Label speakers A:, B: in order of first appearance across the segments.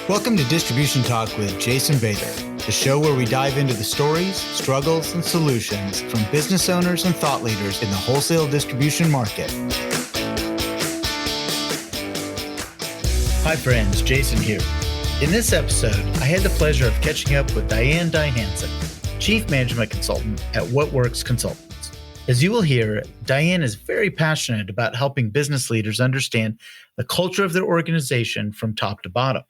A: Welcome to Distribution Talk with Jason Bader, the show where we dive into the stories, struggles, and solutions from business owners and thought leaders in the wholesale distribution market. Hi friends, Jason here. In this episode, I had the pleasure of catching up with Diane Dye Hansen, Chief Management Consultant at What Works Consultants. As you will hear, Diane is very passionate about helping business leaders understand the culture of their organization from top to bottom.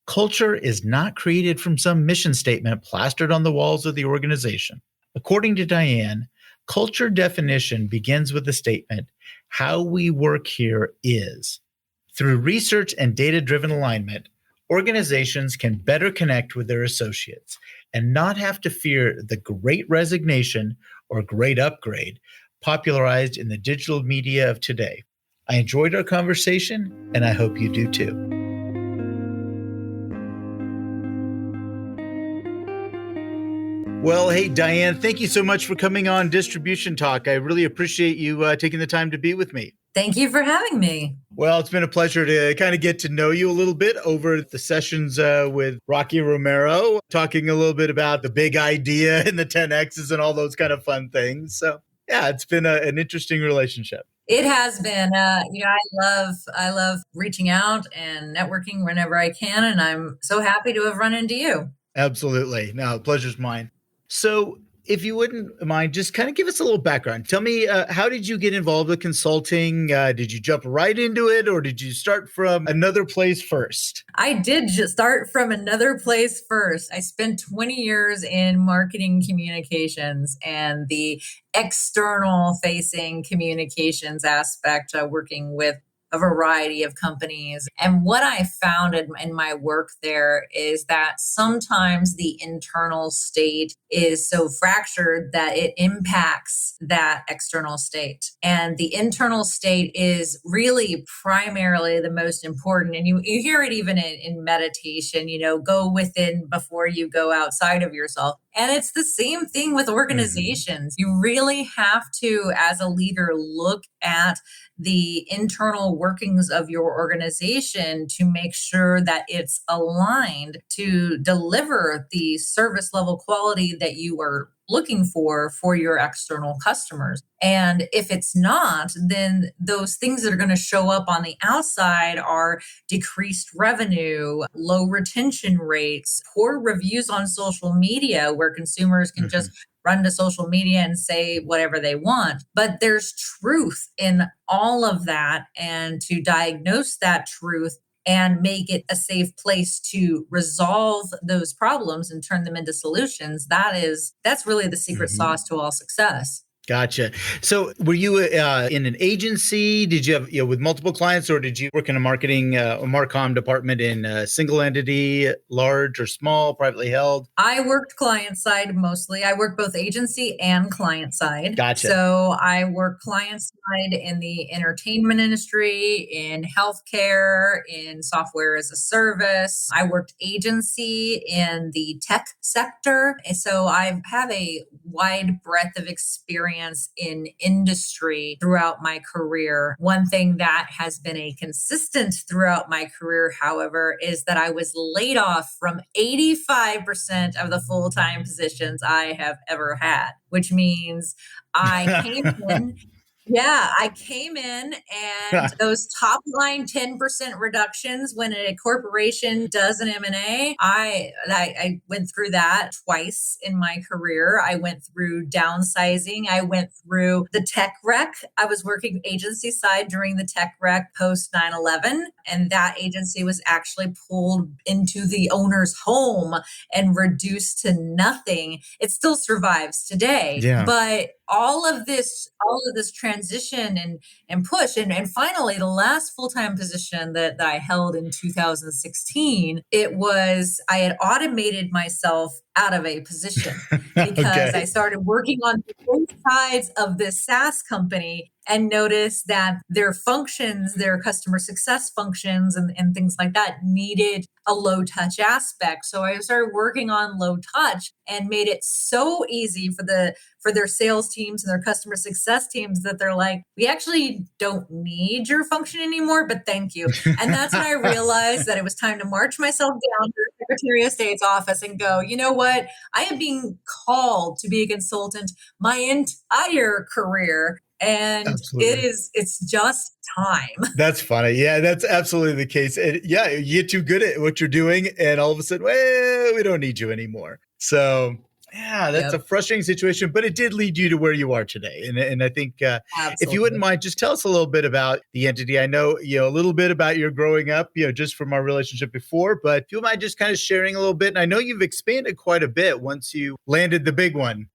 A: Culture is not created from some mission statement plastered on the walls of the organization. According to Diane, culture definition begins with the statement, how we work here is. Through research and data-driven alignment, organizations can better connect with their associates and not have to fear the great resignation or great upgrade popularized in the digital media of today. I enjoyed our conversation, and I hope you do too. Well, hey, Diane, thank you so much for coming on Distribution Talk. I really appreciate you taking the time to be with me.
B: Thank you for having me.
A: Well, it's been a pleasure to kind of get to know you a little bit over the sessions with Rocky Romero, talking a little bit about the big idea and the 10Xs and all those kind of fun things. So, yeah, it's been an interesting relationship.
B: It has been. I love reaching out and networking whenever I can, and I'm so happy to have run into you.
A: Absolutely. No, the pleasure's mine. So if you wouldn't mind, just kind of give us a little background. Tell me, how did you get involved with consulting? Did you jump right into it, or did you start from another place first?
B: I did just start from another place first. I spent 20 years in marketing communications and the external facing communications aspect, working with a variety of companies. And what I found in my work there is that sometimes the internal state is so fractured that it impacts that external state. And the internal state is really primarily the most important. And you hear it even in meditation, go within before you go outside of yourself. And it's the same thing with organizations. You really have to, as a leader, look at the internal workings of your organization to make sure that it's aligned to deliver the service level quality that you are looking for your external customers. And if it's not, then those things that are going to show up on the outside are decreased revenue, low retention rates, poor reviews on social media where consumers can just run to social media and say whatever they want. But there's truth in all of that. And to diagnose that truth and make it a safe place to resolve those problems and turn them into solutions, that's really the secret sauce to all success.
A: Gotcha. So were you in an agency? Did you have, with multiple clients, or did you work in a marketing or Marcom department in a single entity, large or small, privately held?
B: I worked client side mostly. I worked both agency and client side.
A: Gotcha.
B: So I worked client side in the entertainment industry, in healthcare, in software as a service. I worked agency in the tech sector. And so I have a wide breadth of experience in industry throughout my career. One thing that has been a consistent throughout my career, however, is that I was laid off from 85% of the full-time positions I have ever had, which means I came in. Yeah, I came in and those top line 10% reductions when a corporation does an M&A, I went through that twice in my career. I went through downsizing. I went through the tech wreck. I was working agency side during the tech wreck post 9/11, and that agency was actually pulled into the owner's home and reduced to nothing. It still survives today.
A: Yeah.
B: But all of this transition and push. And finally, the last full-time position that I held in 2016, I had automated myself out of a position because I started working on both sides of this SaaS company. and noticed that their functions, their customer success functions and things like that needed a low touch aspect. So I started working on low touch and made it so easy for their sales teams and their customer success teams that they're like, we actually don't need your function anymore, but thank you. And that's when I realized that it was time to march myself down to the Secretary of State's office and go, you know what? I am being called to be a consultant my entire career. And
A: Absolutely.
B: it's just time.
A: That's funny. Yeah, that's absolutely the case. And yeah, you get too good at what you're doing, and all of a sudden, well, we don't need you anymore. So yeah, that's a
B: Yep,
A: frustrating situation, but it did lead you to where you are today. And I think if you wouldn't
B: absolutely.
A: mind, just tell us a little bit about the entity. I know, a little bit about your growing up, just from our relationship before, but if you mind just kind of sharing a little bit. And I know you've expanded quite a bit once you landed the big one.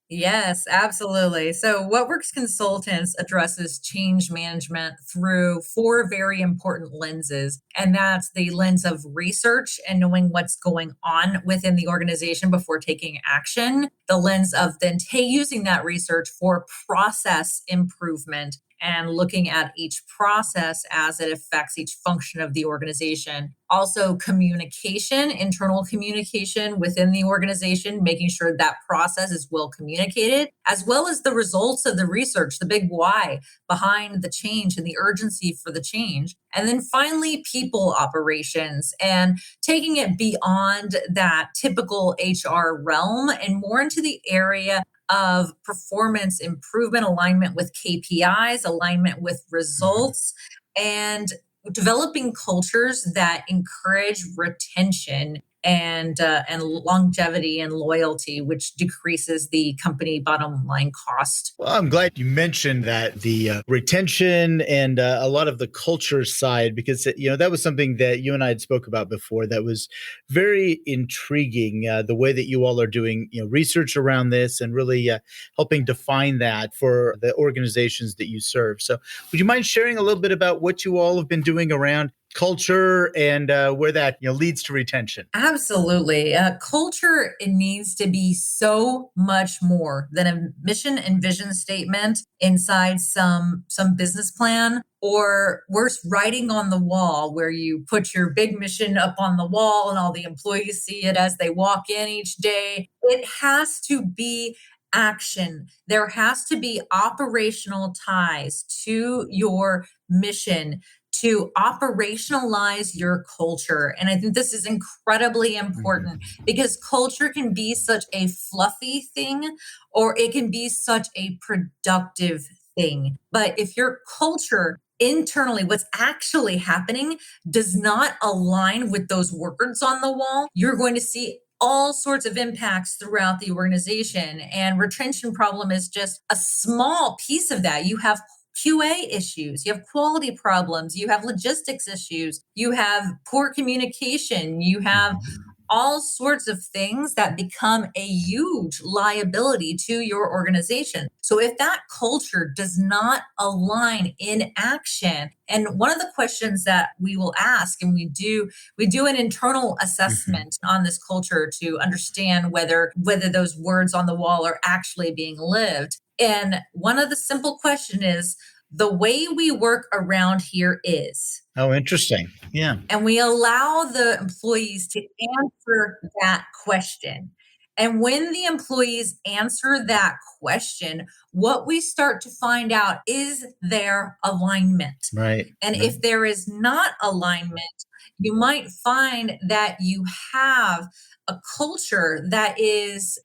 B: Yes, absolutely. So, What Works Consultants addresses change management through four very important lenses. And that's the lens of research and knowing what's going on within the organization before taking action, the lens of then using that research for process improvement and looking at each process as it affects each function of the organization. Also, communication, internal communication within the organization, making sure that process is well communicated, as well as the results of the research, the big why behind the change and the urgency for the change. And then finally, people operations and taking it beyond that typical HR realm and more into the area of performance improvement, alignment with KPIs, alignment with
A: Mhm.
B: results, and developing cultures that encourage retention and longevity and loyalty, which decreases the company bottom line cost.
A: Well, I'm glad you mentioned that the retention and a lot of the culture side, because that was something that you and I had spoke about before. That was very intriguing. The way that you all are doing, research around this and really helping define that for the organizations that you serve. So, would you mind sharing a little bit about what you all have been doing around culture and where that leads to retention?
B: Absolutely. Culture, it needs to be so much more than a mission and vision statement inside some business plan or worse, writing on the wall where you put your big mission up on the wall and all the employees see it as they walk in each day. It has to be action. There has to be operational ties to your mission to operationalize your culture. And I think this is incredibly important
A: Mhm.
B: because culture can be such a fluffy thing or it can be such a productive thing. But if your culture internally, what's actually happening, does not align with those words on the wall, you're going to see all sorts of impacts throughout the organization. And retention problem is just a small piece of that. You have QA issues, you have quality problems, you have logistics issues, you have poor communication, you have
A: Mhm.
B: all sorts of things that become a huge liability to your organization. So if that culture does not align in action, and one of the questions that we will ask, and we do an internal
A: Mhm.
B: assessment on this culture to understand whether those words on the wall are actually being lived. And one of the simple question is the way we work around here is.
A: Oh, interesting. Yeah.
B: And we allow the employees to answer that question. And when the employees answer that question, what we start to find out is their alignment.
A: Right.
B: And
A: Right.
B: if there is not alignment, you might find that you have a culture that is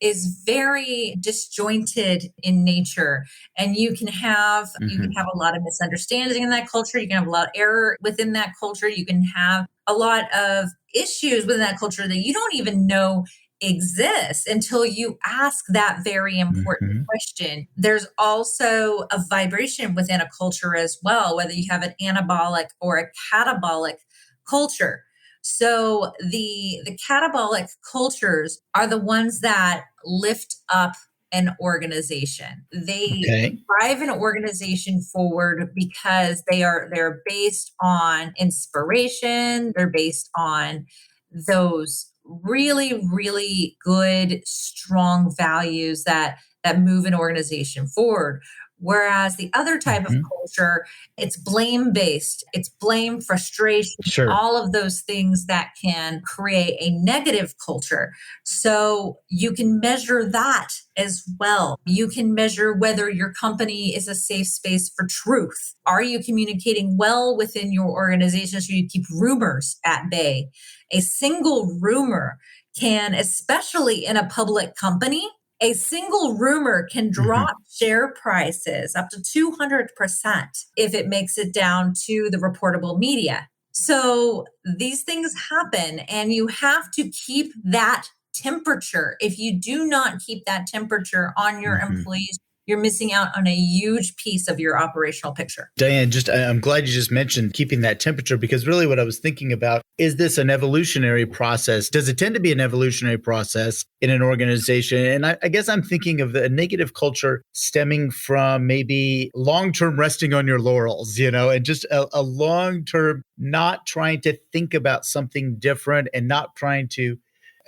B: very disjointed in nature, and you can have
A: Mhm.
B: a lot of misunderstanding in that culture, you can have a lot of error within that culture, you can have a lot of issues within that culture that you don't even know exist until you ask that very important
A: Mhm.
B: question. There's also a vibration within a culture as well, whether you have an anabolic or a catabolic culture. So the catabolic cultures are the ones that lift up an organization. They
A: Okay.
B: drive an organization forward because they're based on inspiration, they're based on those really really good strong values that move an organization forward. Whereas the other type of
A: Mhm.
B: culture, it's blame based, it's blame, frustration,
A: Sure.
B: all of those things that can create a negative culture. So you can measure that as well. You can measure whether your company is a safe space for truth. Are you communicating well within your organization so you keep rumors at bay? A single rumor can, especially in a public company, a single rumor can
A: Mhm.
B: drop share prices up to 200% if it makes it down to the reportable media. So these things happen, and you have to keep that temperature. If you do not keep that temperature on your
A: Mhm.
B: employees, you're missing out on a huge piece of your operational picture.
A: Diane, I'm glad you just mentioned keeping that temperature, because really what I was thinking about is this an evolutionary process? Does it tend to be an evolutionary process in an organization? And I guess I'm thinking of the negative culture stemming from maybe long-term resting on your laurels, and just a long-term not trying to think about something different and not trying to,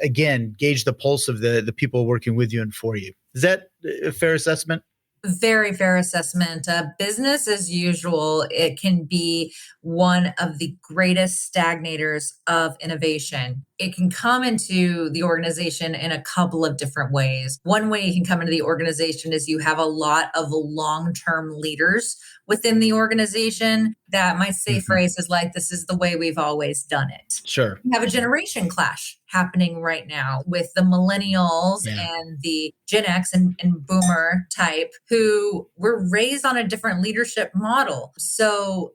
A: again, gauge the pulse of the people working with you and for you. Is that a fair assessment?
B: Very fair assessment. Business as usual, it can be one of the greatest stagnators of innovation. It can come into the organization in a couple of different ways. One way it can come into the organization is you have a lot of long term leaders within the organization that might say
A: Mhm.
B: phrases like, this is the way we've always done it.
A: Sure.
B: We have a generation clash happening right now with the millennials
A: Yeah.
B: and the Gen X and boomer type who were raised on a different leadership model. So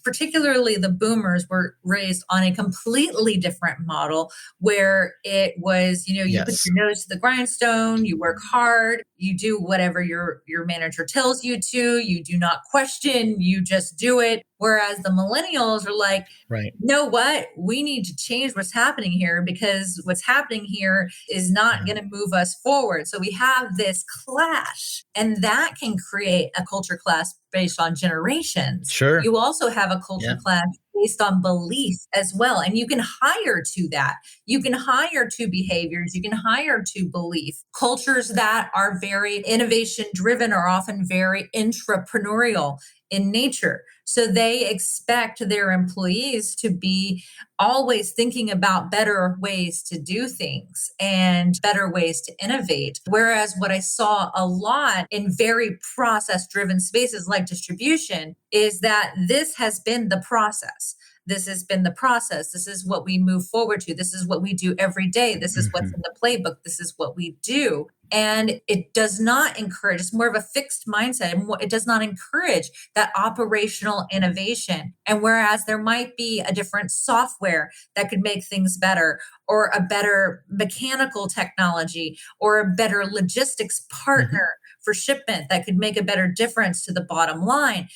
B: particularly the boomers were raised on a completely different model where it was, you put
A: Yes.
B: your nose to the grindstone, you work hard, you do whatever your manager tells you to, you do not question, you just do it. Whereas the millennials are like,
A: Right.
B: you know what? We need to change what's happening here because what's happening here is not
A: Yeah.
B: going to move us forward. So we have this clash, and that can create a culture clash based on generations.
A: Sure.
B: You also have a culture
A: Yeah.
B: clash based on belief as well. And you can hire to that. You can hire to behaviors. You can hire to belief. Cultures that are very innovation driven are often very entrepreneurial in nature. So they expect their employees to be always thinking about better ways to do things and better ways to innovate. Whereas what I saw a lot in very process driven spaces like distribution is that this has been the process. This has been the process. This is what we move forward to. This is what we do every day. This is what's
A: Mhm.
B: in the playbook. This is what we do. And it does not encourage, it's more of a fixed mindset. And it does not encourage that operational innovation. And whereas there might be a different software that could make things better, or a better mechanical technology, or a better logistics
A: Mhm.
B: partner for shipment that could make a better difference to the bottom line,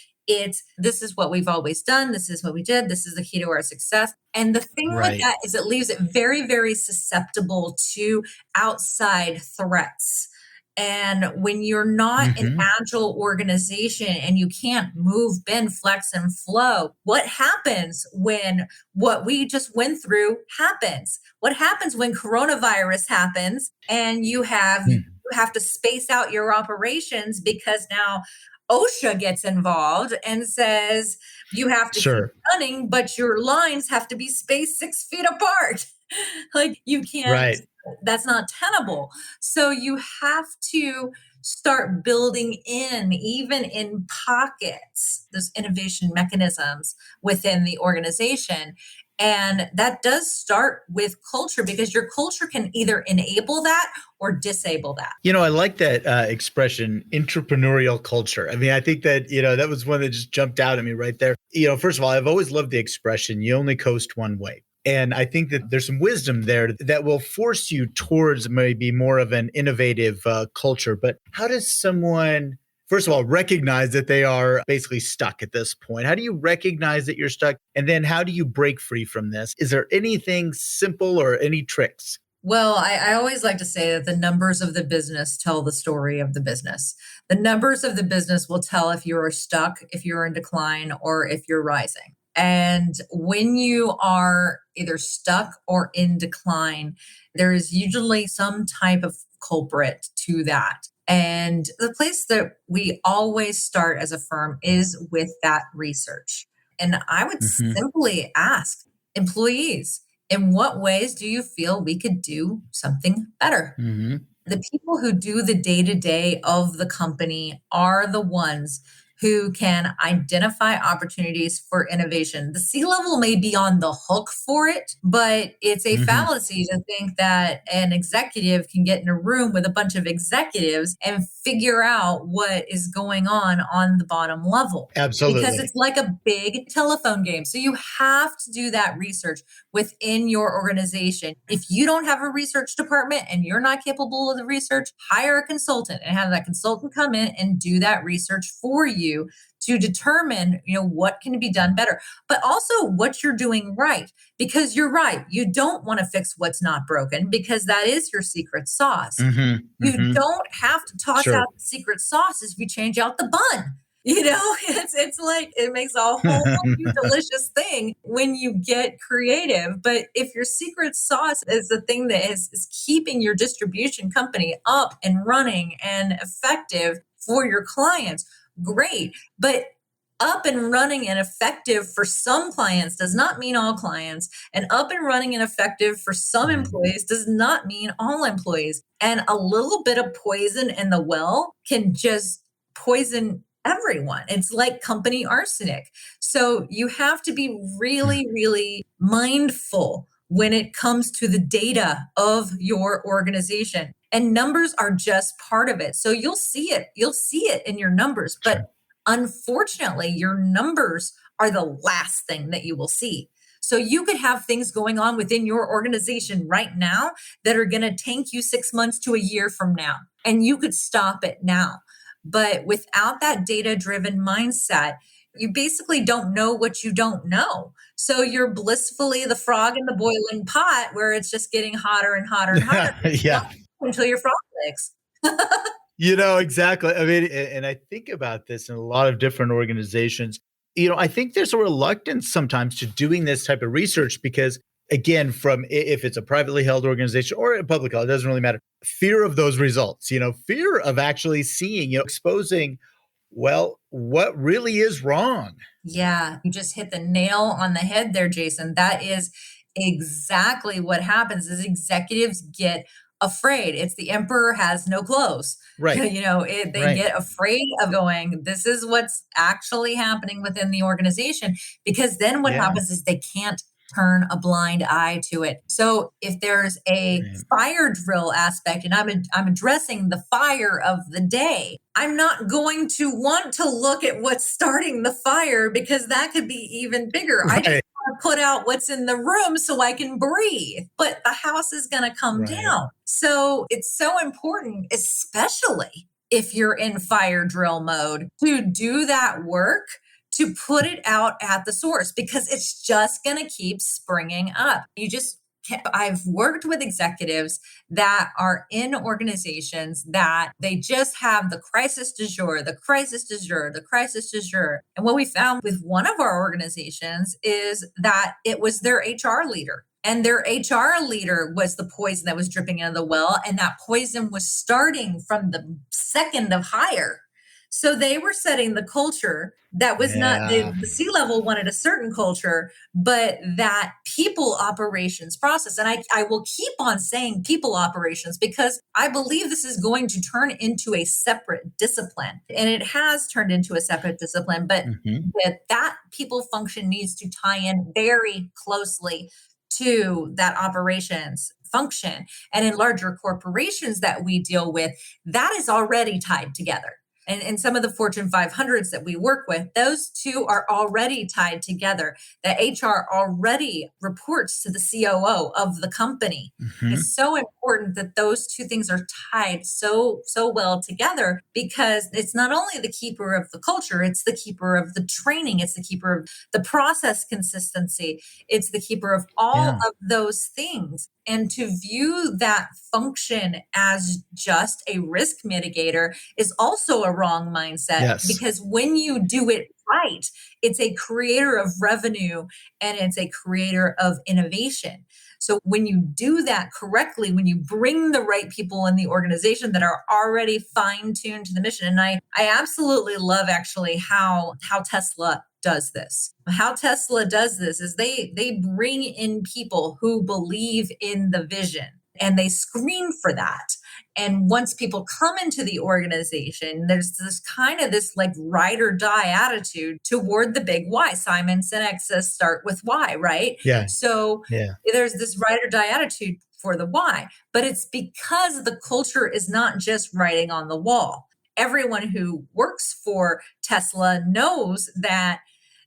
B: this is what we've always done. This is what we did. This is the key to our success. And the thing with
A: Right.
B: that is it leaves it very, very susceptible to outside threats. And when you're not an
A: Mhm.
B: agile organization and you can't move, bend, flex, and flow, what happens when what we just went through happens? What happens when coronavirus happens and you
A: Mm.
B: have to space out your operations because now OSHA gets involved and says you have to keep
A: Sure.
B: running, but your lines have to be spaced 6 feet apart. Like you can't,
A: Right.
B: that's not tenable. So you have to start building in, even in pockets, those innovation mechanisms within the organization. And that does start with culture because your culture can either enable that or disable that.
A: I like that expression, entrepreneurial culture. I mean, I think that, that was one that just jumped out at me right there. First of all, I've always loved the expression, you only coast one way. And I think that there's some wisdom there that will force you towards maybe more of an innovative culture. But how does someone, first of all, recognize that they are basically stuck at this point? How do you recognize that you're stuck? And then how do you break free from this? Is there anything simple or any tricks?
B: Well, I always like to say that the numbers of the business tell the story of the business. The numbers of the business will tell if you're stuck, if you're in decline, or if you're rising. And when you are either stuck or in decline, there is usually some type of culprit to that. And the place that we always start as a firm is with that research. And I would
A: Mm-hmm.
B: simply ask employees, in what ways do you feel we could do something better?
A: Mm-hmm.
B: The people who do the day to day of the company are the ones who can identify opportunities for innovation. The C level may be on the hook for it, but it's a
A: Mm-hmm.
B: fallacy to think that an executive can get in a room with a bunch of executives and figure out what is going on the bottom level. Because
A: Absolutely.
B: it's like a big telephone game. So you have to do that research within your organization. If you don't have a research department and you're not capable of the research, hire a consultant and have that consultant come in and do that research for you to determine, what can be done better, but also what you're doing right. Because you're right. You don't want to fix what's not broken because that is your secret sauce.
A: Mm-hmm.
B: You
A: Mm-hmm.
B: don't have to toss
A: Sure.
B: out the secret sauce if you change out the bun. It's like it makes a whole new delicious thing when you get creative. But if your secret sauce is the thing that is keeping your distribution company up and running and effective for your clients, great. But up and running and effective for some clients does not mean all clients. And up and running and effective for some employees does not mean all employees. And a little bit of poison in the well can just poison everyone. It's like company arsenic. So you have to be really, really mindful when it comes to the data of your organization. And numbers are just part of it. So you'll see it. You'll see it in your numbers.
A: Sure.
B: But unfortunately, your numbers are the last thing that you will see. So you could have things going on within your organization right now that are going to tank you 6 months to a year from now. And you could stop it now. But without that data-driven mindset, you basically don't know what you don't know. So you're blissfully the frog in the boiling pot where it's just getting hotter and hotter and hotter
A: Yeah.
B: until your frog licks.
A: Exactly. I mean, and I think about this in a lot of different organizations. I think there's a reluctance sometimes to doing this type of research because, again, from if it's a privately held organization or a public held, it doesn't really matter. Fear of those results, fear of actually seeing, exposing, well, what really is wrong.
B: Yeah, you just hit the nail on the head there, Jason. That is exactly what happens is executives get afraid. It's the emperor has no clothes.
A: Right.
B: They
A: Right.
B: get afraid of going, this is what's actually happening within the organization. Because then what
A: Yeah.
B: happens is they can't turn a blind eye to it. So if there's a
A: Right.
B: fire drill aspect and I'm addressing the fire of the day, I'm not going to want to look at what's starting the fire because that could be even bigger. I just
A: Right.
B: want to put out what's in the room so I can breathe, but the house is going to come
A: Right.
B: down. So it's so important, especially if you're in fire drill mode, to do that work, to put it out at the source because it's just going to keep springing up. I've worked with executives that are in organizations that they just have the crisis du jour, the crisis du jour, the crisis du jour. And what we found with one of our organizations is that it was their HR leader. And their HR leader was the poison that was dripping into the well. And that poison was starting from the second of hire. So they were setting the culture that was not the C-level wanted a certain culture, but that people operations process. And I will keep on saying people operations because I believe this is going to turn into a separate discipline. And it has turned into a separate discipline, but that people function needs to tie in very closely to that operations function. And in larger corporations that we deal with, that is already tied together. And some of the Fortune 500s that we work with, those two are already tied together. The HR already reports to the COO of the company. It's so important that those two things are tied so well together because it's not only the keeper of the culture, it's the keeper of the training, it's the keeper of the process consistency, it's the keeper of all of those things. And to view that function as just a risk mitigator is also a wrong mindset.
A: Yes.
B: Because when you do it right, it's a creator of revenue and it's a creator of innovation. So when you do that correctly, when you bring the right people in the organization that are already fine-tuned to the mission, and I absolutely love actually how Tesla does this. How Tesla does this is they bring in people who believe in the vision and they screen for that. And once people come into the organization, there's this like ride or die attitude toward the big why. Simon Sinek says, start with why, right?
A: Yeah.
B: So
A: Yeah.
B: there's this ride or die attitude for the why, but it's because the culture is not just writing on the wall. Everyone who works for Tesla knows that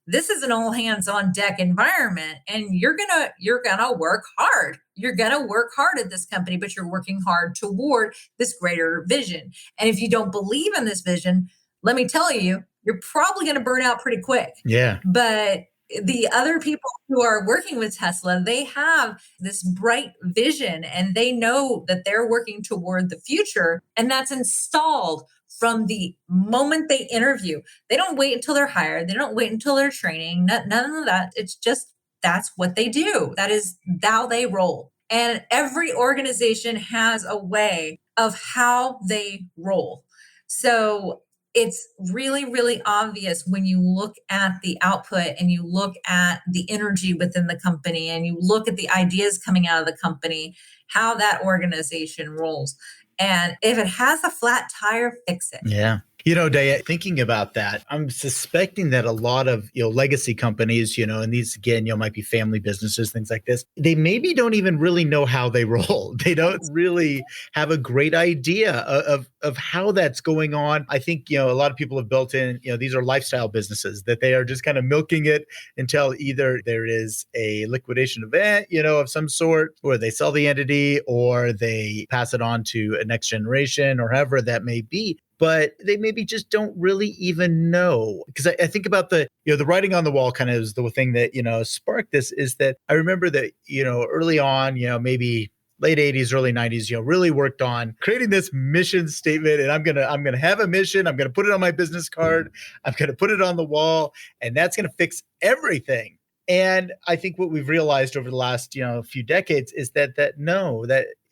B: this is an all hands on deck environment and you're going to work hard. You're going to work hard at this company, but you're working hard toward this greater vision. And if you don't believe in this vision, let me tell you, you're probably going to burn out pretty quick.
A: Yeah.
B: But the other people who are working with Tesla, they have this bright vision and they know that they're working toward the future, and that's installed from the moment they interview. They don't wait until they're hired. They don't wait until they're training. None of that. It's just, that's what they do. That is how they roll. And every organization has a way of how they roll. So it's really, really obvious when you look at the output and you look at the energy within the company and you look at the ideas coming out of the company, how that organization rolls. And if it has a flat tire, fix it.
A: Yeah. Diane, thinking about that, I'm suspecting that a lot of, legacy companies, and these, again, might be family businesses, things like this, they maybe don't even really know how they roll. They don't really have a great idea of how that's going on. I think, a lot of people have built in, these are lifestyle businesses that they are just kind of milking it until either there is a liquidation event, of some sort, or they sell the entity or they pass it on to a next generation or however that may be. But they maybe just don't really even know. Because I think about the writing on the wall kind of is the thing that, sparked this, is that I remember that, early on, maybe late 80s, early 90s, really worked on creating this mission statement. And I'm gonna have a mission. I'm gonna put it on my business card. I'm gonna put it on the wall, and that's gonna fix everything. And I think what we've realized over the last, few decades is that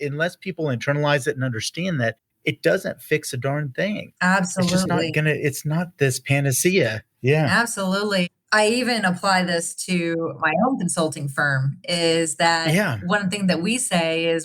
A: unless people internalize it and understand that, it doesn't fix a darn thing.
B: Absolutely.
A: It's not this panacea. Yeah.
B: Absolutely. I even apply this to my own consulting firm, is that one thing that we say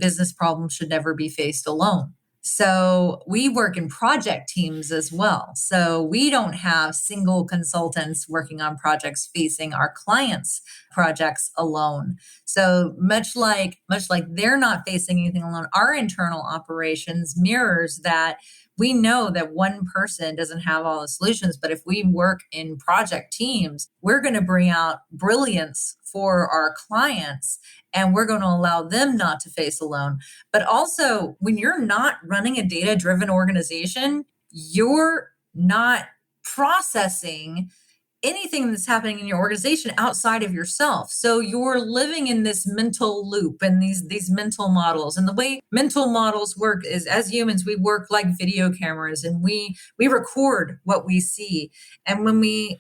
B: business problems should never be faced alone. So we work in project teams as well. So we don't have single consultants working on projects facing our clients' projects alone. So much like they're not facing anything alone, our internal operations mirrors that. We know that one person doesn't have all the solutions, but if we work in project teams, we're going to bring out brilliance for our clients and we're going to allow them not to face alone. But also, when you're not running a data-driven organization, you're not processing anything that's happening in your organization outside of yourself. So you're living in this mental loop and these mental models. And the way mental models work is, as humans, we work like video cameras and we record what we see. And when we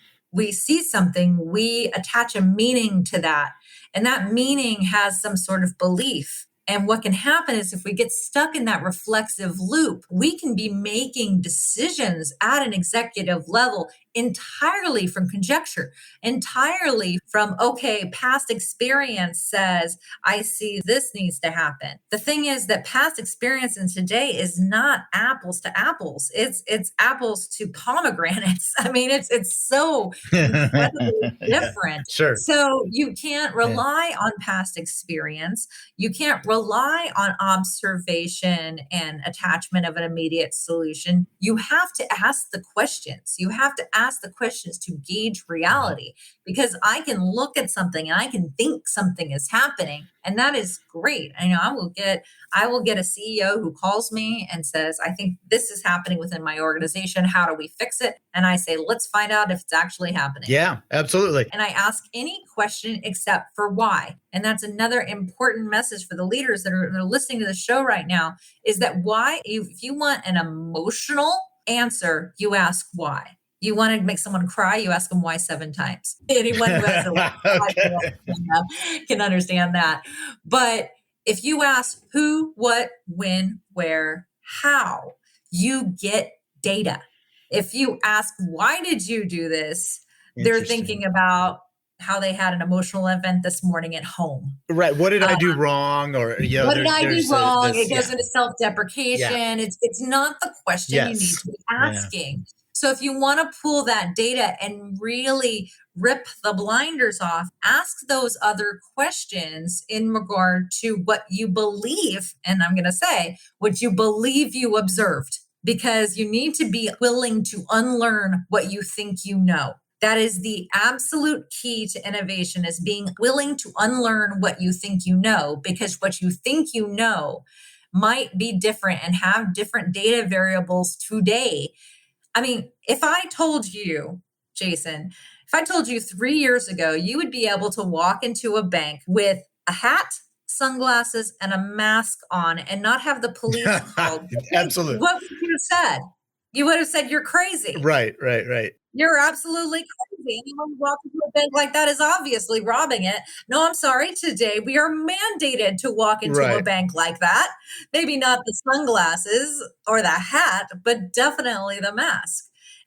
B: see something, we attach a meaning to that. And that meaning has some sort of belief. And what can happen is if we get stuck in that reflexive loop, we can be making decisions at an executive level entirely from conjecture, entirely from, okay, past experience says, I see this needs to happen. The thing is that past experience in today is not apples to apples. It's apples to pomegranates. I mean, it's so incredibly different.
A: Sure.
B: So you can't rely on past experience. You can't rely on observation and attachment of an immediate solution. You have to ask the questions. You have to ask the questions to gauge reality, because I can look at something and I can think something is happening, and that is great. I will get a CEO who calls me and says, I think this is happening within my organization. How do we fix it? And I say, let's find out if it's actually happening.
A: Yeah, absolutely.
B: And I ask any question except for why. And that's another important message for the leaders that are listening to the show right now, is that why, if you want an emotional answer, you ask why. You want to make someone cry, you ask them why 7 times. Anyone who has a
A: Okay.
B: can understand that. But if you ask who, what, when, where, how, you get data. If you ask, why did you do this? They're
A: Interesting.
B: thinking about how they had an emotional event this morning at home.
A: Right. What did I do wrong? Or,
B: What did I do wrong? It
A: this,
B: goes
A: yeah,
B: into
A: yeah,
B: self-deprecation. It's not the question you need
A: yes,
B: to be
A: yeah.
B: asking. So if you want to pull that data and really rip the blinders off, ask those other questions in regard to what you believe. And I'm going to say what you believe you observed, because you need to be willing to unlearn what you think you know. That is the absolute key to innovation, is being willing to unlearn what you think you know, because what you think you know might be different and have different data variables today. I mean, if I told you, Jason, if I told you 3 years ago, you would be able to walk into a bank with a hat, sunglasses, and a mask on and not have the police called,
A: Absolutely.
B: what would you have said? You would have said, you're crazy.
A: Right, right, right.
B: You're absolutely crazy. Anyone who walks into a bank like that is obviously robbing it. No, I'm sorry. Today, we are mandated to walk into a
A: Right.
B: bank like that. Maybe not the sunglasses or the hat, but definitely the mask.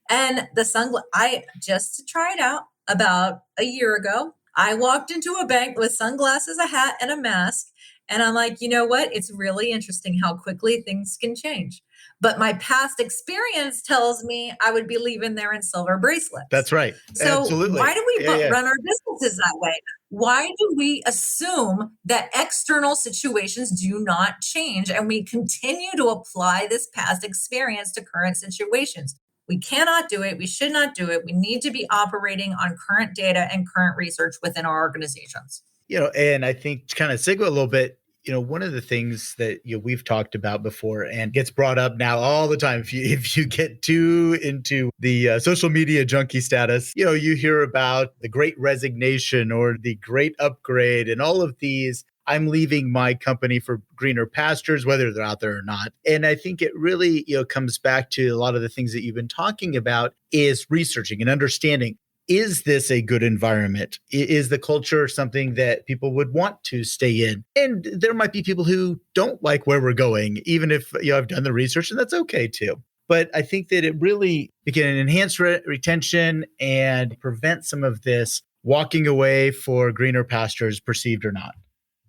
B: And the I just tried out about a year ago. I walked into a bank with sunglasses, a hat, and a mask. And I'm like, you know what? It's really interesting how quickly things can change. But my past experience tells me I would be leaving there in silver bracelets.
A: That's right.
B: So
A: Absolutely.
B: why do we
A: Yeah, yeah.
B: run our businesses that way? Why do we assume that external situations do not change and we continue to apply this past experience to current situations? We cannot do it. We should not do it. We need to be operating on current data and current research within our organizations.
A: And I think to kind of segue a little bit, one of the things that we've talked about before and gets brought up now all the time, if you get too into the social media junkie status, you hear about the great resignation or the great upgrade and all of these. I'm leaving my company for greener pastures, whether they're out there or not. And I think it really, comes back to a lot of the things that you've been talking about is researching and understanding. Is this a good environment? Is the culture something that people would want to stay in? And there might be people who don't like where we're going, even if I've done the research, and that's okay too. But I think that it really can enhance retention and prevent some of this walking away for greener pastures, perceived or not.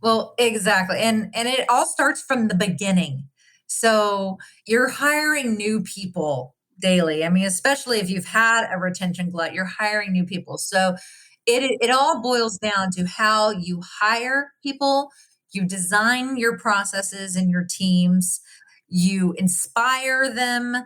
B: Well, exactly. And it all starts from the beginning. So you're hiring new people daily. I mean, especially if you've had a retention glut, you're hiring new people. So it all boils down to how you hire people, you design your processes and your teams, you inspire them,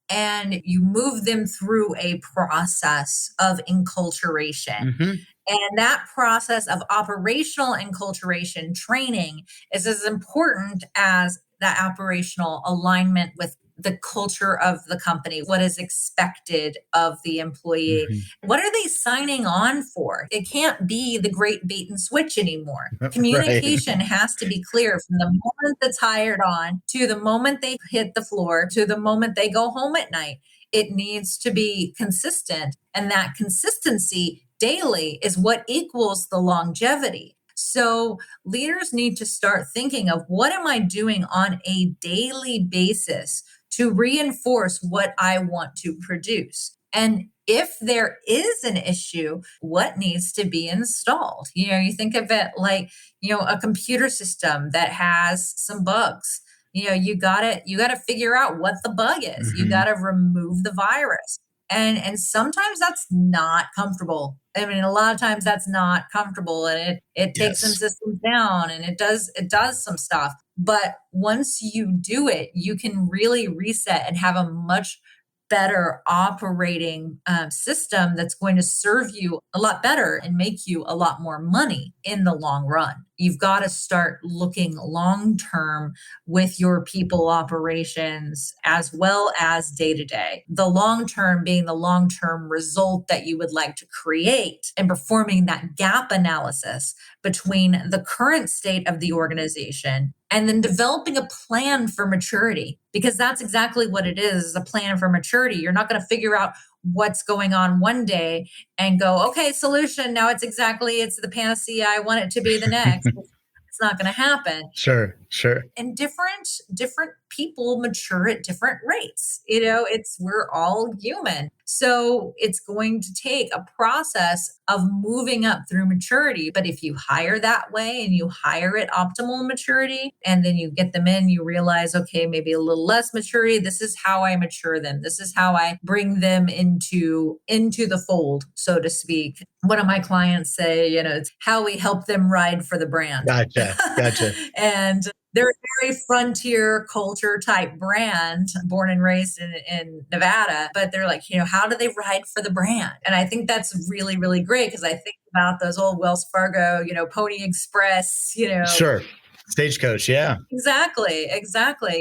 B: and you move them through a process of enculturation.
A: Mm-hmm.
B: And that process of operational enculturation training is as important as that operational alignment with the culture of the company, what is expected of the employee.
A: Mm-hmm.
B: What are they signing on for? It can't be the great bait and switch anymore.
A: Right.
B: Communication has to be clear from the moment that's hired on to the moment they hit the floor to the moment they go home at night. It needs to be consistent. And that consistency daily is what equals the longevity. So leaders need to start thinking of, what am I doing on a daily basis to reinforce what I want to produce? And if there is an issue, what needs to be installed? You think of it like, a computer system that has some bugs. You gotta figure out what the bug is.
A: Mm-hmm.
B: You gotta remove the virus. And sometimes that's not comfortable. I mean, a lot of times that's not comfortable, and it takes some systems down, and it does some stuff. But once you do it, you can really reset and have a much better operating system that's going to serve you a lot better and make you a lot more money in the long run. You've got to start looking long term with your people operations as well as day to day. The long term being the long term result that you would like to create, and performing that gap analysis between the current state of the organization and then developing a plan for maturity, because that's exactly what it is a plan for maturity. You're not going to figure out what's going on one day and go, okay, solution. Now it's the panacea. I want it to be the next. It's not going to happen.
A: Sure.
B: And different people mature at different rates. We're all human. So it's going to take a process of moving up through maturity. But if you hire that way and you hire at optimal maturity, and then you get them in, you realize, okay, maybe a little less maturity. This is how I mature them. This is how I bring them into the fold, so to speak. One of my clients say, it's how we help them ride for the brand.
A: Gotcha.
B: And they're a very frontier culture type brand, born and raised in Nevada. But they're like, how do they ride for the brand? And I think that's really, really great, because I think about those old Wells Fargo, Pony Express,
A: Sure. Stagecoach, yeah.
B: Exactly.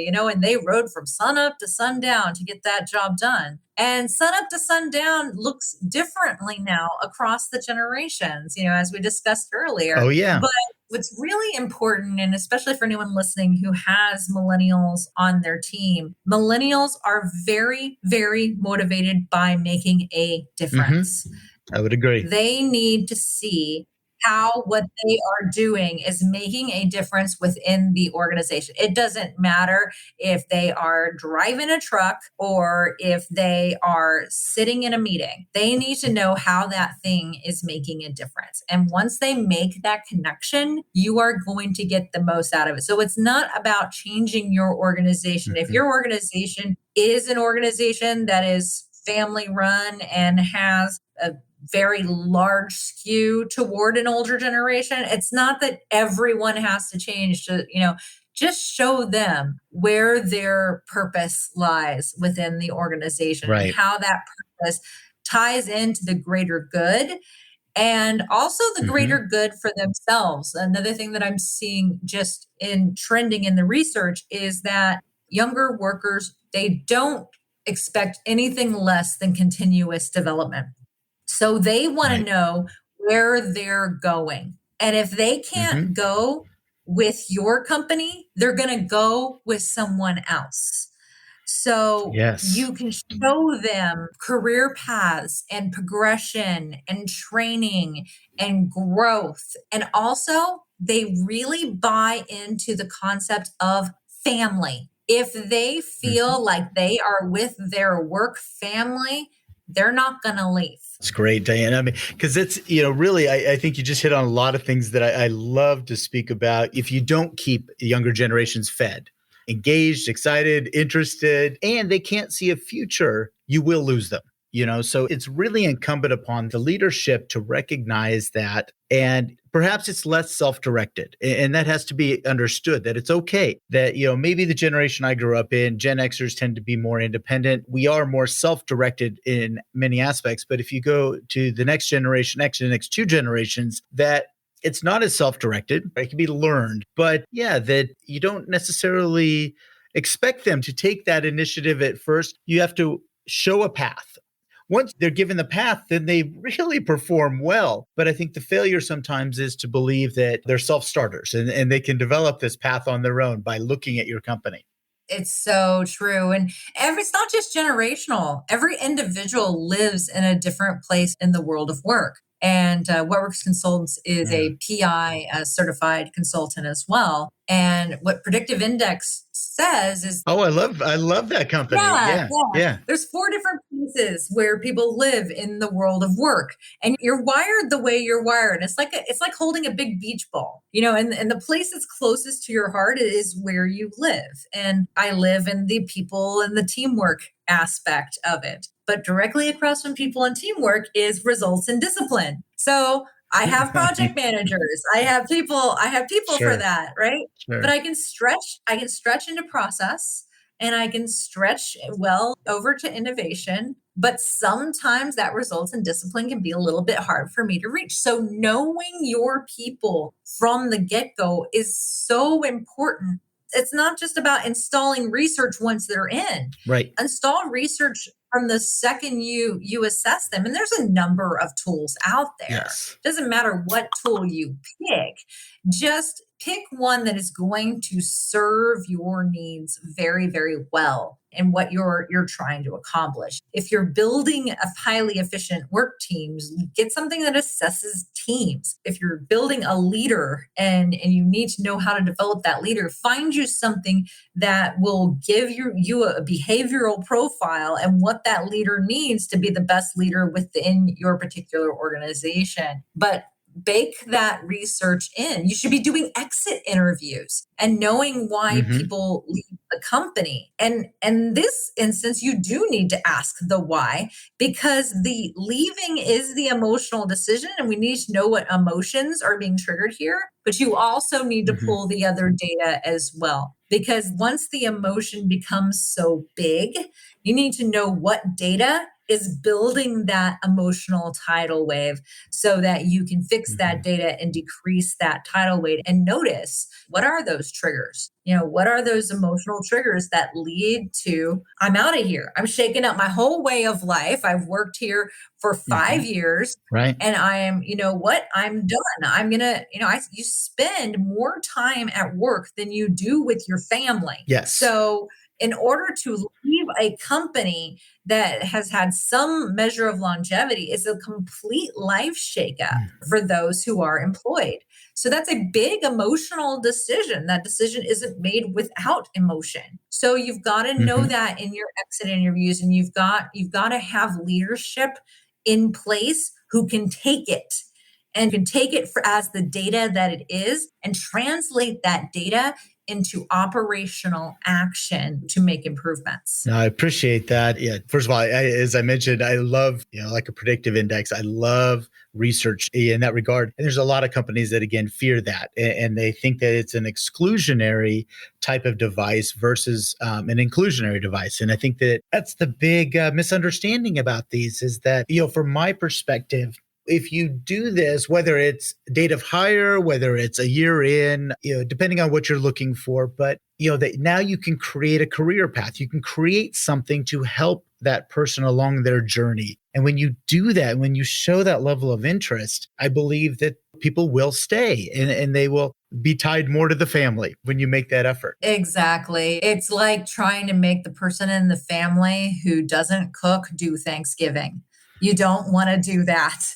B: And they rode from sun up to sundown to get that job done. And sun up to sundown looks differently now across the generations, as we discussed earlier.
A: Oh, yeah.
B: But what's really important, and especially for anyone listening who has millennials on their team, millennials are very, very motivated by making a difference.
A: I would agree.
B: They need to see how what they are doing is making a difference within the organization. It doesn't matter if they are driving a truck or if they are sitting in a meeting. They need to know how that thing is making a difference. And once they make that connection, you are going to get the most out of it. So it's not about changing your organization. If your organization is an organization that is family run and has a very large skew toward an older generation, it's not that everyone has to change to, just show them where their purpose lies within the organization,
A: right,
B: and how that purpose ties into the greater good and also the greater good for themselves. Another thing that I'm seeing just in trending in the research is that younger workers, they don't expect anything less than continuous development. So they want to know where they're going. And if they can't go with your company, they're going to go with someone else. So you can show them career paths and progression and training and growth. And also, they really buy into the concept of family. If they feel like they are with their work family, they're not going to leave.
A: It's great, Diane. I mean, because it's, really, I think you just hit on a lot of things that I love to speak about. If you don't keep younger generations fed, engaged, excited, interested, and they can't see a future, you will lose them. So it's really incumbent upon the leadership to recognize that. And perhaps it's less self-directed. And that has to be understood, that it's okay that, maybe the generation I grew up in, Gen Xers tend to be more independent. We are more self-directed in many aspects. But if you go to the next generation, actually the next two generations, that it's not as self-directed. It can be learned. But that you don't necessarily expect them to take that initiative at first. You have to show a path. Once they're given the path, then they really perform well. But I think the failure sometimes is to believe that they're self-starters and they can develop this path on their own by looking at your company.
B: It's so true. And it's not just generational. Every individual lives in a different place in the world of work. And WhatWorks Consultants is a PI certified consultant as well. And what Predictive Index says is,
A: I love that company. Yeah.
B: There's 4 different places where people live in the world of work, and you're wired the way you're wired. It's like holding a big beach ball, and the place that's closest to your heart is where you live. And I live in the people and the teamwork aspect of it. But directly across from people and teamwork is results and discipline. So I have project managers. I have people for that, right?
A: Sure.
B: But I can stretch into process, and I can stretch well over to innovation. But sometimes that results in discipline can be a little bit hard for me to reach. So knowing your people from the get-go is so important. It's not just about installing research once they're in.
A: Right.
B: Install research from the second you assess them. And there's a number of tools out there.
A: Yes.
B: Doesn't matter what tool you pick, just pick one that is going to serve your needs very, very well and what you're trying to accomplish. If you're building a highly efficient work teams, get something that assesses teams. If you're building a leader and you need to know how to develop that leader, find you something that will give you a behavioral profile and what that leader needs to be the best leader within your particular organization. But bake that research in. You should be doing exit interviews and knowing why people leave the company. And in this instance, you do need to ask the why, because the leaving is the emotional decision and we need to know what emotions are being triggered here. But you also need to pull the other data as well, because once the emotion becomes so big, you need to know what data is building that emotional tidal wave so that you can fix that data and decrease that tidal wave and notice what are those triggers? What are those emotional triggers that lead to, I'm out of here. I'm shaking up my whole way of life. I've worked here for 5 years.
A: Right.
B: And I am, I'm done. I'm going to, you spend more time at work than you do with your family.
A: Yes.
B: So in order to leave a company that has had some measure of longevity is a complete life shakeup for those who are employed. So that's a big emotional decision. That decision isn't made without emotion. So you've got to know that in your exit interviews, and you've got to have leadership in place who can take it and can take it as the data that it is and translate that data into operational action to make improvements.
A: No, I appreciate that. Yeah. First of all, as I mentioned, I love, like a predictive index. I love research in that regard. And there's a lot of companies that, again, fear that. And they think that it's an exclusionary type of device versus an inclusionary device. And I think that that's the big misunderstanding about these is that, from my perspective, if you do this, whether it's date of hire, whether it's a year in, depending on what you're looking for, but that now you can create a career path. You can create something to help that person along their journey. And when you do that, when you show that level of interest, I believe that people will stay and they will be tied more to the family when you make that effort.
B: Exactly. It's like trying to make the person in the family who doesn't cook do Thanksgiving. You don't want to do that.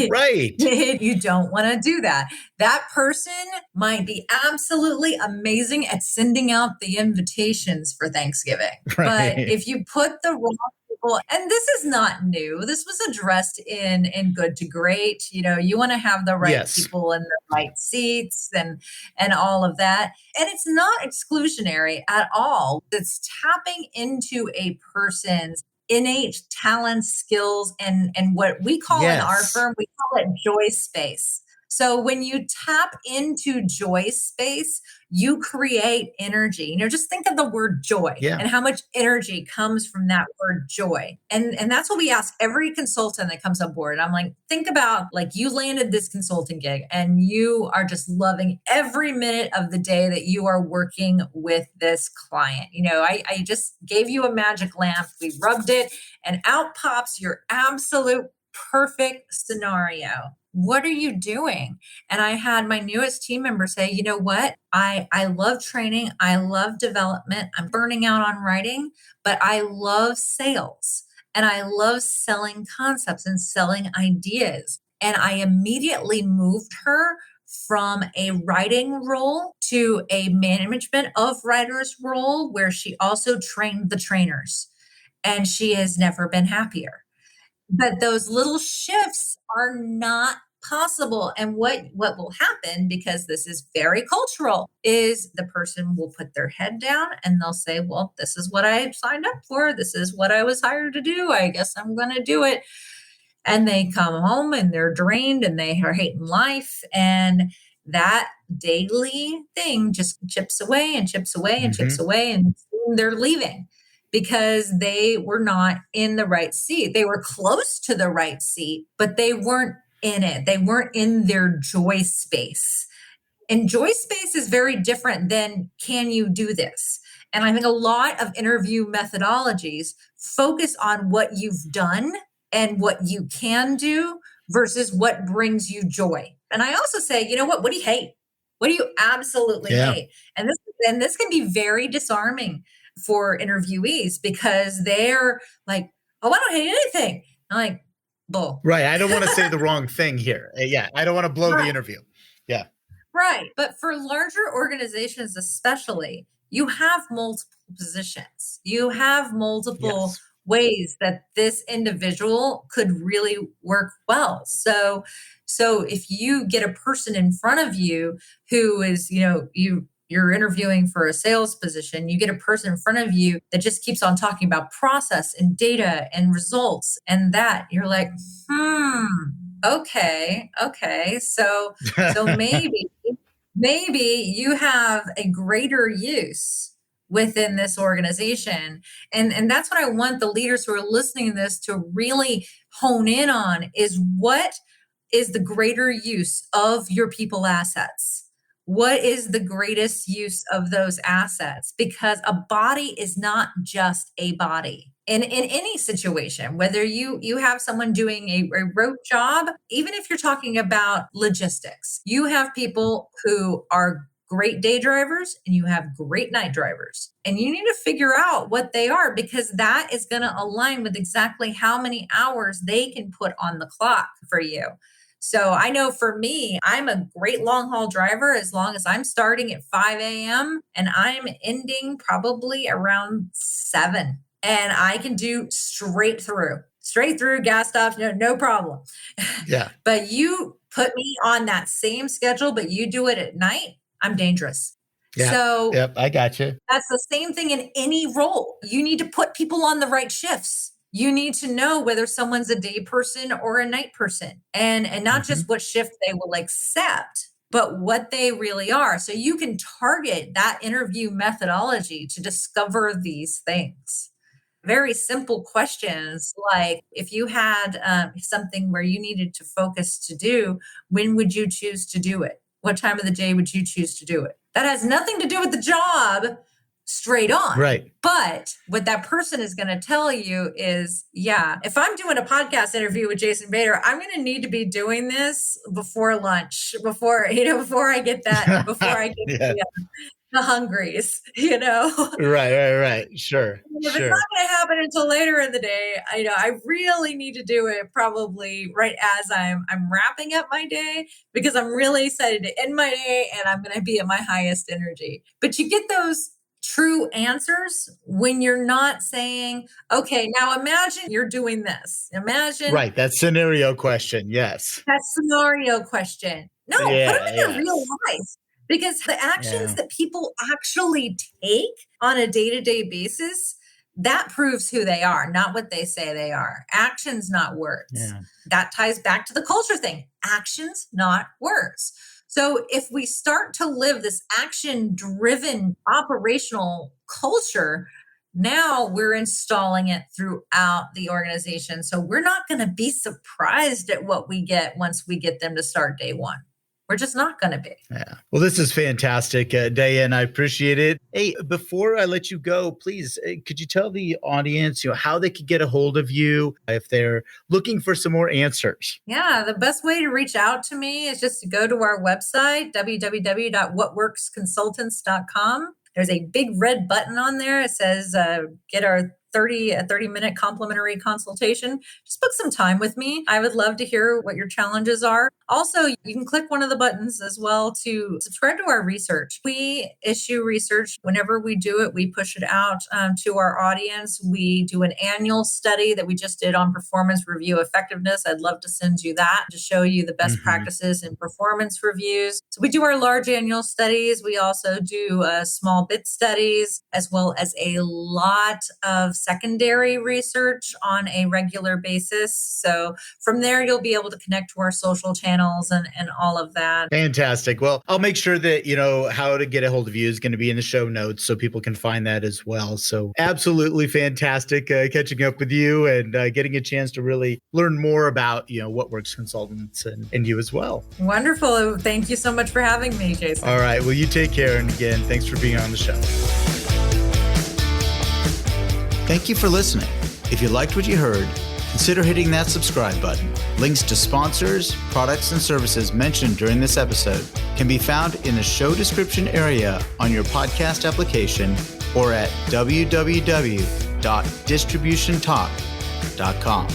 A: Right.
B: You don't want to do that. That person might be absolutely amazing at sending out the invitations for Thanksgiving.
A: Right.
B: But if you put the wrong people, and this is not new, this was addressed in Good to Great. You want to have the right people in the right seats and all of that. And it's not exclusionary at all. It's tapping into a person's innate talents, skills, and what we call in our firm, we call it joy space. So when you tap into joy space, you create energy. Just think of the word joy and how much energy comes from that word joy. And that's what we ask every consultant that comes on board. I'm like, think about you landed this consulting gig and you are just loving every minute of the day that you are working with this client. I just gave you a magic lamp. We rubbed it and out pops your absolute perfect scenario. What are you doing? And I had my newest team member say, you know what? I love training. I love development. I'm burning out on writing, but I love sales and I love selling concepts and selling ideas. And I immediately moved her from a writing role to a management of writers role where she also trained the trainers. And she has never been happier. But those little shifts are not possible. And what will happen, because this is very cultural, is the person will put their head down and they'll say, well, this is what I signed up for. This is what I was hired to do. I guess I'm going to do it. And they come home and they're drained and they are hating life. And that daily thing just chips away and chips away and chips away. And they're leaving. Because they were not in the right seat. They were close to the right seat, but they weren't in it. They weren't in their joy space. And joy space is very different than, can you do this? And I think a lot of interview methodologies focus on what you've done and what you can do versus what brings you joy. And I also say, what do you hate? What do you absolutely
A: Yeah.
B: hate? And this can be very disarming for interviewees because they're like, oh, I don't hate anything. I'm like, bull.
A: Right. I don't want to say the wrong thing here. Yeah. I don't want to blow the
B: Right.
A: interview. Yeah.
B: Right. But for larger organizations, especially, you have multiple positions. You have multiple
A: Yes.
B: ways that this individual could really work well. So if you get a person in front of you who is, you're interviewing for a sales position, you get a person in front of you that just keeps on talking about process and data and results and that, you're like, okay. So maybe you have a greater use within this organization. And that's what I want the leaders who are listening to this to really hone in on is what is the greater use of your people assets? What is the greatest use of those assets? Because a body is not just a body. In any situation, whether you have someone doing a rote job, even if you're talking about logistics, you have people who are great day drivers and you have great night drivers. And you need to figure out what they are because that is going to align with exactly how many hours they can put on the clock for you. So I know for me, I'm a great long haul driver as long as I'm starting at 5 a.m. and I'm ending probably around 7. And I can do straight through gas stops, no problem.
A: Yeah.
B: But you put me on that same schedule, but you do it at night, I'm dangerous.
A: Yeah.
B: So
A: yep, I got you.
B: That's the same thing in any role. You need to put people on the right shifts. You need to know whether someone's a day person or a night person and not just what shift they will accept, but what they really are. So you can target that interview methodology to discover these things. Very simple questions like if you had something where you needed to focus to do, when would you choose to do it? What time of the day would you choose to do it? That has nothing to do with the job straight on.
A: Right.
B: But what that person is going to tell you is, yeah, if I'm doing a podcast interview with Jason Bader, I'm going to need to be doing this before lunch, before I get the hungries,
A: Right. Sure.
B: If it's not going to happen until later in the day, I really need to do it probably right as I'm wrapping up my day because I'm really excited to end my day and I'm going to be at my highest energy. But you get those true answers when you're not saying, okay, now imagine you're doing this. Imagine.
A: Right. That scenario question. Yes.
B: That scenario question. No, put them in their real life. Because the actions that people actually take on a day-to-day basis, that proves who they are, not what they say they are. Actions, not words. Yeah. That ties back to the culture thing. Actions, not words. So if we start to live this action-driven operational culture, now we're installing it throughout the organization. So we're not going to be surprised at what we get once we get them to start day one. We're just not going to be.
A: Yeah. Well, this is fantastic, Diane. I appreciate it. Hey, before I let you go, please, could you tell the audience, how they could get a hold of you if they're looking for some more answers?
B: Yeah, the best way to reach out to me is just to go to our website, www.whatworksconsultants.com. There's a big red button on there. It says, get our 30-minute complimentary consultation. Just book some time with me. I would love to hear what your challenges are. Also, you can click one of the buttons as well to subscribe to our research. We issue research. Whenever we do it, we push it out to our audience. We do an annual study that we just did on performance review effectiveness. I'd love to send you that to show you the best practices in performance reviews. So we do our large annual studies. We also do small bit studies, as well as a lot of secondary research on a regular basis. So from there, you'll be able to connect to our social channels and all of that.
A: Fantastic. Well, I'll make sure that, how to get a hold of you is going to be in the show notes so people can find that as well. So absolutely fantastic catching up with you and getting a chance to really learn more about, What Works Consultants and you as well.
B: Wonderful. Thank you so much for having me, Jason.
A: All right. Well, you take care. And again, thanks for being on the show. Thank you for listening. If you liked what you heard, Consider hitting that subscribe button. Links to sponsors, products, and services mentioned during this episode can be found in the show description area on your podcast application or at www.distributiontalk.com.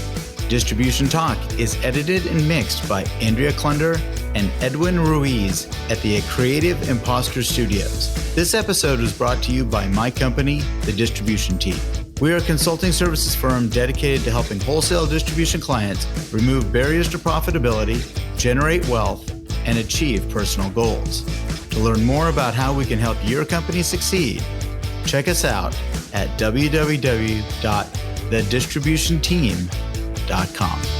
A: Distribution Talk is edited and mixed by Andrea Klunder and Edwin Ruiz at the Creative Imposter Studios. This episode was brought to you by my company, The Distribution Team. We are a consulting services firm dedicated to helping wholesale distribution clients remove barriers to profitability, generate wealth, and achieve personal goals. To learn more about how we can help your company succeed, check us out at www.thedistributionteam.com.